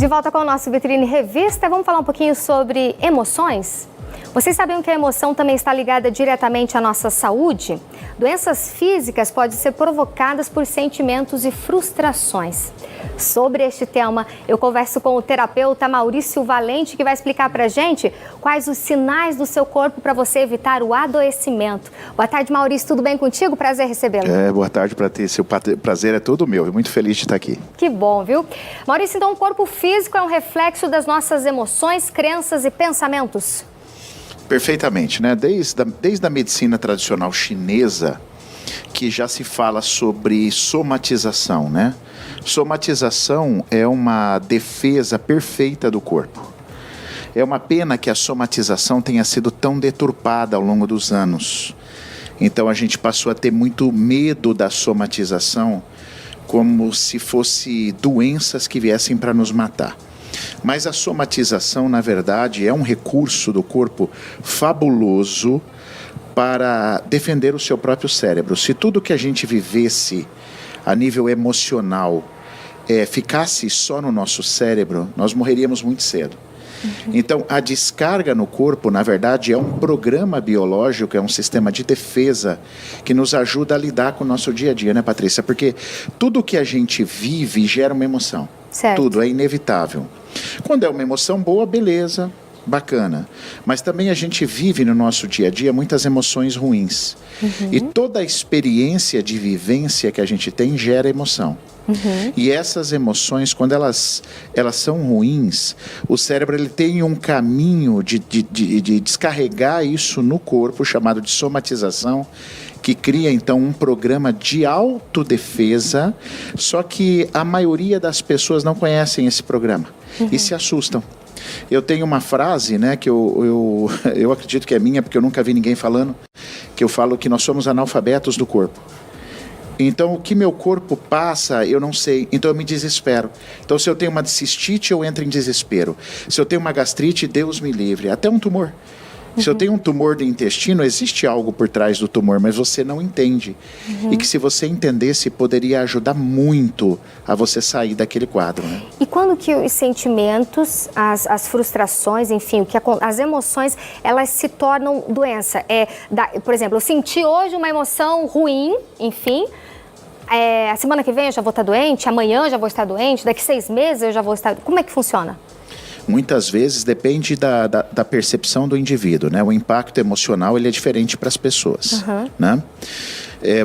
De volta com o nosso Vitrine Revista, vamos falar um pouquinho sobre emoções? Vocês sabiam que a emoção também está ligada diretamente à nossa saúde? Doenças físicas podem ser provocadas por sentimentos e frustrações. Sobre este tema, eu converso com o terapeuta Maurício Valente, que vai explicar pra gente quais os sinais do seu corpo para você evitar o adoecimento. Boa tarde, Maurício, tudo bem contigo? Prazer recebê-lo. Boa tarde, o prazer é todo meu, muito feliz de estar aqui. Que bom, viu? Maurício, então o corpo físico é um reflexo das nossas emoções, crenças e pensamentos? Perfeitamente, né? Desde a medicina tradicional chinesa, que já se fala sobre somatização, né? Somatização é uma defesa perfeita do corpo. É uma pena que a somatização tenha sido tão deturpada ao longo dos anos. Então a gente passou a ter muito medo da somatização, como se fosse doenças que viessem para nos matar. Mas a somatização, na verdade, é um recurso do corpo fabuloso para defender o seu próprio cérebro. Se tudo que a gente vivesse a nível emocional ficasse só no nosso cérebro, nós morreríamos muito cedo. Então, a descarga no corpo, na verdade, é um programa biológico, é um sistema de defesa que nos ajuda a lidar com o nosso dia a dia, né, Patrícia? Porque tudo que a gente vive gera uma emoção. Certo. Tudo é inevitável. Quando é uma emoção boa, beleza, bacana. Mas também a gente vive no nosso dia a dia muitas emoções ruins. E toda a experiência de vivência que a gente tem gera emoção. E essas emoções, quando elas são ruins, o cérebro ele tem um caminho de descarregar isso no corpo, chamado de somatização, que cria então um programa de autodefesa, só que a maioria das pessoas não conhecem esse programa e se assustam. Eu tenho uma frase, né, que eu acredito que é minha, porque eu nunca vi ninguém falando, que eu falo que nós somos analfabetos do corpo. Então, o que meu corpo passa, eu não sei. Então, eu me desespero. Então, se eu tenho uma cistite, eu entro em desespero. Se eu tenho uma gastrite, Deus me livre. Até um tumor. Se eu tenho um tumor do intestino, existe algo por trás do tumor, mas você não entende. E que se você entendesse, poderia ajudar muito a você sair daquele quadro, né? E quando que os sentimentos, as frustrações, enfim, as emoções, elas se tornam doença? Por exemplo, eu senti hoje uma emoção ruim, enfim, a semana que vem eu já vou estar doente, amanhã eu já vou estar doente, daqui 6 meses eu já vou estar... Como é que funciona? Muitas vezes depende da percepção do indivíduo, né? O impacto emocional ele é diferente para as pessoas, né?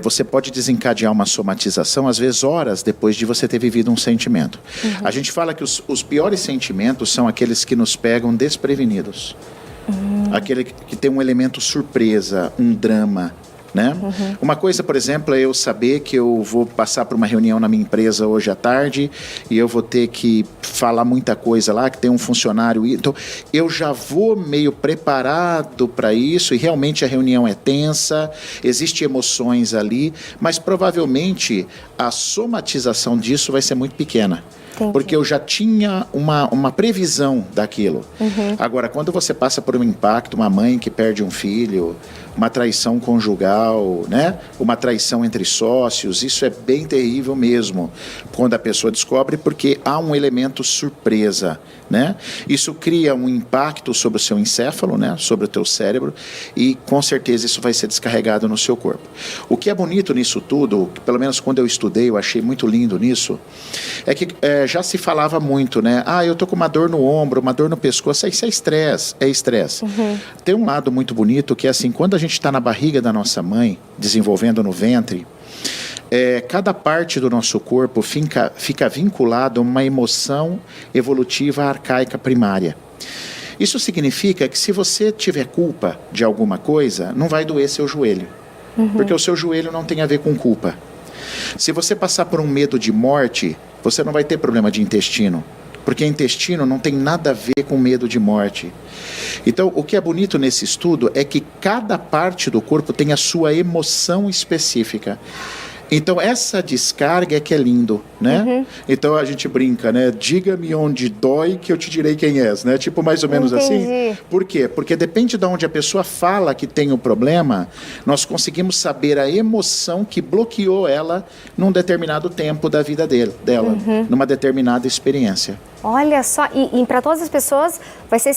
Você pode desencadear uma somatização, às vezes horas depois de você ter vivido um sentimento. A gente fala que os piores sentimentos são aqueles que nos pegam desprevenidos. Aquele que tem um elemento surpresa, um drama, né? Uma coisa, por exemplo, é eu saber que eu vou passar por uma reunião na minha empresa hoje à tarde e eu vou ter que falar muita coisa lá, que tem um funcionário. Então, eu já vou meio preparado para isso e realmente a reunião é tensa, existem emoções ali, mas provavelmente a somatização disso vai ser muito pequena. Entendi. Porque eu já tinha uma previsão daquilo. Agora, quando você passa por um impacto, uma mãe que perde um filho, uma traição conjugal, né? Uma traição entre sócios, isso é bem terrível mesmo, quando a pessoa descobre, porque há um elemento surpresa, né? Isso cria um impacto sobre o seu encéfalo, né? Sobre o teu cérebro, e com certeza isso vai ser descarregado no seu corpo. O que é bonito nisso tudo, pelo menos quando eu estudei, eu achei muito lindo nisso, é que já se falava muito, né? Eu tô com uma dor no ombro, uma dor no pescoço, isso é estresse, Tem um lado muito bonito que é assim, quando a gente está na barriga da nossa mãe, desenvolvendo no ventre, cada parte do nosso corpo fica vinculado a uma emoção evolutiva arcaica primária. Isso significa que se você tiver culpa de alguma coisa, não vai doer seu joelho, porque o seu joelho não tem a ver com culpa. Se você passar por um medo de morte, você não vai ter problema de intestino, porque intestino não tem nada a ver com medo de morte. Então, o que é bonito nesse estudo é que cada parte do corpo tem a sua emoção específica. Então, essa descarga é que é lindo, né? Então, a gente brinca, né? Diga-me onde dói que eu te direi quem és, né? Tipo, mais ou menos assim. Por quê? Porque depende de onde a pessoa fala que tem o problema, nós conseguimos saber a emoção que bloqueou ela num determinado tempo da vida dela, numa determinada experiência. Olha só, e para todas as pessoas vai ser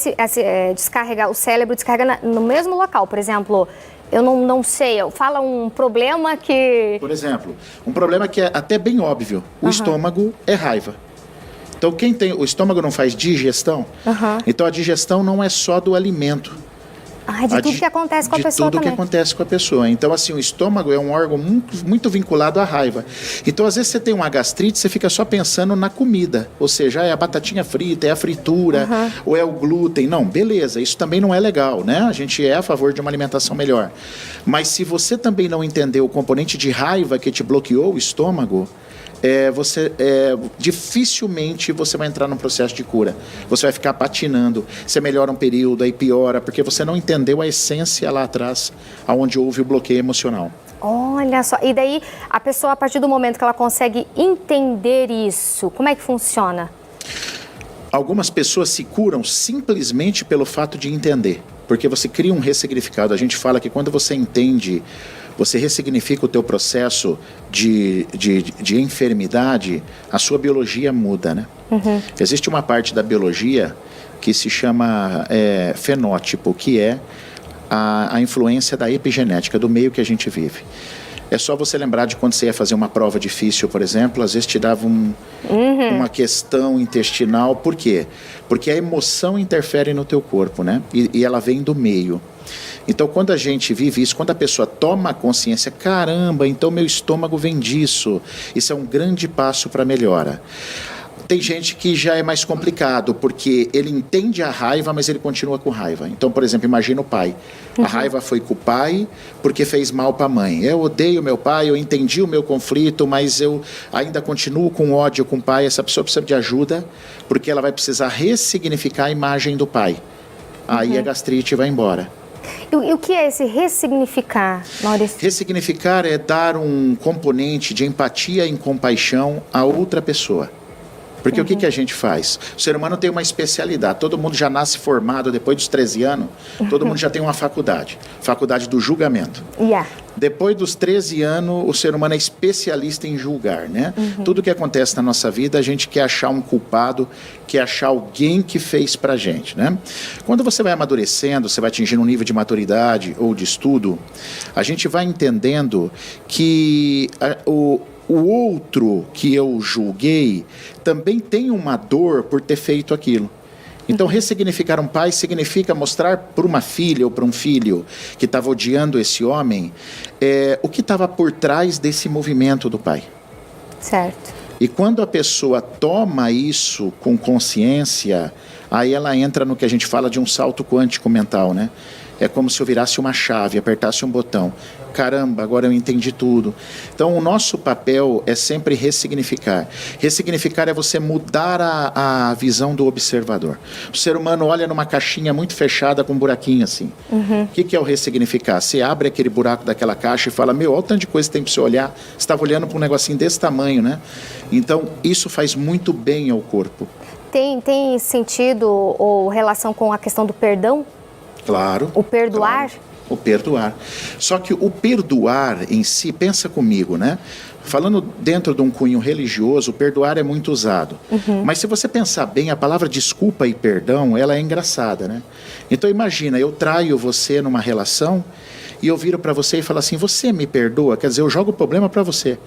descarregar, o cérebro descarrega no mesmo local, por exemplo... Eu não sei, fala um problema que... Por exemplo, um problema que é até bem óbvio. O estômago é raiva. Então, o estômago não faz digestão. Então, a digestão não é só do alimento. De tudo que acontece com a pessoa também. De tudo que acontece com a pessoa. Então, assim, o estômago é um órgão muito vinculado à raiva. Então, às vezes, você tem uma gastrite, você fica só pensando na comida. Ou seja, é a batatinha frita, é a fritura, ou é o glúten. Não, beleza, isso também não é legal, né? A gente é a favor de uma alimentação melhor. Mas se você também não entender o componente de raiva que te bloqueou o estômago... dificilmente você vai entrar num processo de cura. Você vai ficar patinando, você melhora um período, aí piora, porque você não entendeu a essência lá atrás, onde houve o bloqueio emocional. Olha só, e daí a pessoa, a partir do momento que ela consegue entender isso, como é que funciona? Algumas pessoas se curam simplesmente pelo fato de entender, porque você cria um ressignificado. A gente fala que quando você entende, você ressignifica o teu processo de enfermidade, a sua biologia muda, né? Existe uma parte da biologia que se chama fenótipo, que é a influência da epigenética, do meio que a gente vive. É só você lembrar de quando você ia fazer uma prova difícil, por exemplo, às vezes te dava uma questão intestinal. Por quê? Porque a emoção interfere no teu corpo, né? E ela vem do meio. Então, quando a gente vive isso, quando a pessoa toma consciência, caramba, então meu estômago vem disso. Isso é um grande passo para a melhora. Tem gente que já é mais complicado, porque ele entende a raiva, mas ele continua com raiva. Então, por exemplo, imagina o pai. A raiva foi com o pai porque fez mal para a mãe. Eu odeio meu pai, eu entendi o meu conflito, mas eu ainda continuo com ódio com o pai. Essa pessoa precisa de ajuda, porque ela vai precisar ressignificar a imagem do pai. Aí a gastrite vai embora. E o que é esse ressignificar, Maurício? Ressignificar é dar um componente de empatia e compaixão a outra pessoa. Porque o que a gente faz? O ser humano tem uma especialidade. Todo mundo já nasce formado depois dos 13 anos. Todo mundo já tem uma faculdade. Faculdade do julgamento. Depois dos 13 anos, o ser humano é especialista em julgar, né? Tudo que acontece na nossa vida, a gente quer achar um culpado, quer achar alguém que fez pra gente, né? Quando você vai amadurecendo, você vai atingindo um nível de maturidade ou de estudo, a gente vai entendendo que o outro que eu julguei também tem uma dor por ter feito aquilo. Então, ressignificar um pai significa mostrar para uma filha ou para um filho que estava odiando esse homem o que estava por trás desse movimento do pai. Certo. E quando a pessoa toma isso com consciência, aí ela entra no que a gente fala de um salto quântico mental, né? É como se eu virasse uma chave, apertasse um botão. Caramba, agora eu entendi tudo. Então, o nosso papel é sempre ressignificar. Ressignificar é você mudar a visão do observador. O ser humano olha numa caixinha muito fechada com um buraquinho assim. O que é o ressignificar? Você abre aquele buraco daquela caixa e fala, olha o tanto de coisa que tem para você olhar. Você estava olhando para um negocinho desse tamanho, né? Então, isso faz muito bem ao corpo. Tem sentido ou relação com a questão do perdão? Claro. O perdoar? Claro. O perdoar. Só que o perdoar em si, pensa comigo, né? Falando dentro de um cunho religioso, o perdoar é muito usado. Mas se você pensar bem, a palavra desculpa e perdão, ela é engraçada, né? Então imagina, eu traio você numa relação e eu viro para você e falo assim, você me perdoa? Quer dizer, eu jogo o problema para você.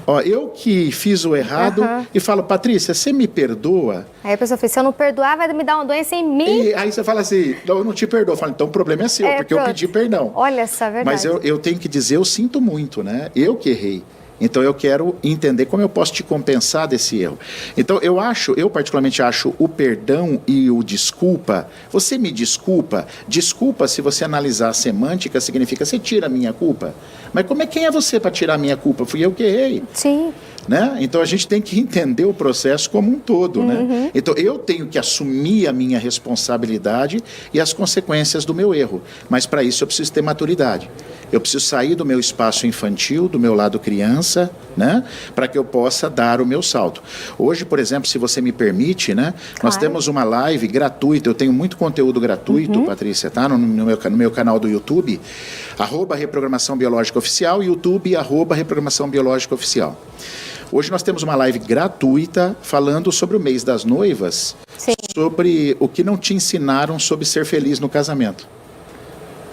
Ó, eu que fiz o errado e falo, Patrícia, você me perdoa? Aí a pessoa fala, se eu não perdoar, vai me dar uma doença em mim. E aí você fala assim, não, eu não te perdoo. Eu falo, então o problema é seu, porque pronto. eu pedi perdão. Olha essa verdade. Mas eu tenho que dizer, eu sinto muito, né? Eu que errei. Então eu quero entender como eu posso te compensar desse erro. Então eu particularmente acho o perdão e o desculpa. Você me desculpa? Desculpa, se você analisar a semântica, significa você tira a minha culpa. Mas quem é você para tirar a minha culpa? Fui eu que errei. Sim. Né? Então a gente tem que entender o processo como um todo, né? Então eu tenho que assumir a minha responsabilidade e as consequências do meu erro, mas para isso eu preciso ter maturidade. Eu preciso sair do meu espaço infantil, do meu lado criança, né? Para que eu possa dar o meu salto. Hoje, por exemplo, se você me permite, né? Nós temos uma live gratuita, eu tenho muito conteúdo gratuito, Patrícia, tá? No meu canal do YouTube, @Reprogramação Biológica Oficial, YouTube, @Reprogramação Biológica Oficial. Hoje nós temos uma live gratuita falando sobre o mês das noivas, sobre o que não te ensinaram sobre ser feliz no casamento.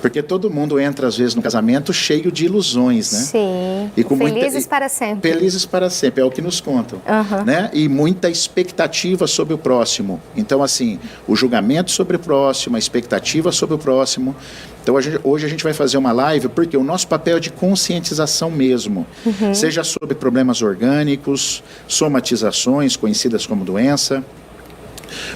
Porque todo mundo entra, às vezes, no casamento cheio de ilusões, né? Sim, e com felizes para sempre. Felizes para sempre, é o que nos contam. Né? E muita expectativa sobre o próximo. Então, assim, o julgamento sobre o próximo, a expectativa sobre o próximo. Então, hoje a gente vai fazer uma live, porque o nosso papel é de conscientização mesmo. Seja sobre problemas orgânicos, somatizações, conhecidas como doença,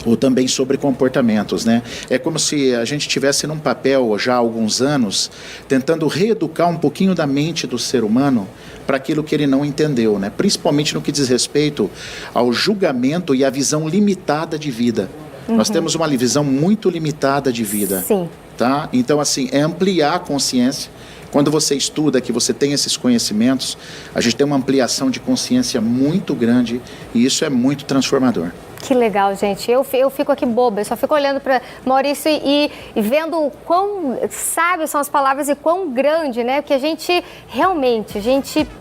ou também sobre comportamentos, né? É como se a gente estivesse num papel já há alguns anos, tentando reeducar um pouquinho da mente do ser humano para aquilo que ele não entendeu, né? Principalmente no que diz respeito ao julgamento e à visão limitada de vida. Nós temos uma visão muito limitada de vida. Sim. Tá? Então, assim, é ampliar a consciência. Quando você estuda, que você tem esses conhecimentos, a gente tem uma ampliação de consciência muito grande e isso é muito transformador. Que legal, gente. Eu fico aqui boba, eu só fico olhando para Maurício e vendo o quão sábios são as palavras e quão grande, né? Porque a gente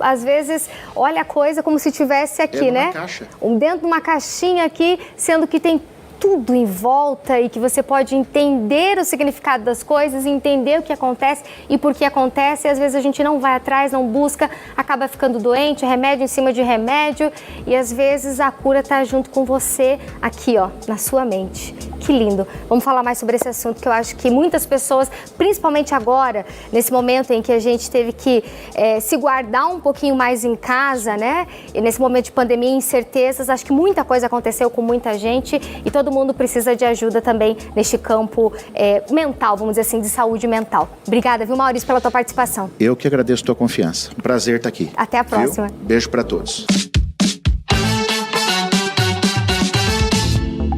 às vezes olha a coisa como se estivesse aqui, né? Caixa. Dentro de uma caixinha aqui, sendo que tem tudo em volta e que você pode entender o significado das coisas, entender o que acontece e por que acontece, e às vezes a gente não vai atrás, não busca, acaba ficando doente, remédio em cima de remédio, e às vezes a cura está junto com você aqui, ó, na sua mente. Que lindo. Vamos falar mais sobre esse assunto, que eu acho que muitas pessoas, principalmente agora, nesse momento em que a gente teve que se guardar um pouquinho mais em casa, né? E nesse momento de pandemia e incertezas, acho que muita coisa aconteceu com muita gente e todo mundo precisa de ajuda também neste campo mental, vamos dizer assim, de saúde mental. Obrigada, viu, Maurício, pela tua participação. Eu que agradeço a tua confiança. Um prazer estar aqui. Até a próxima. Viu? Beijo para todos.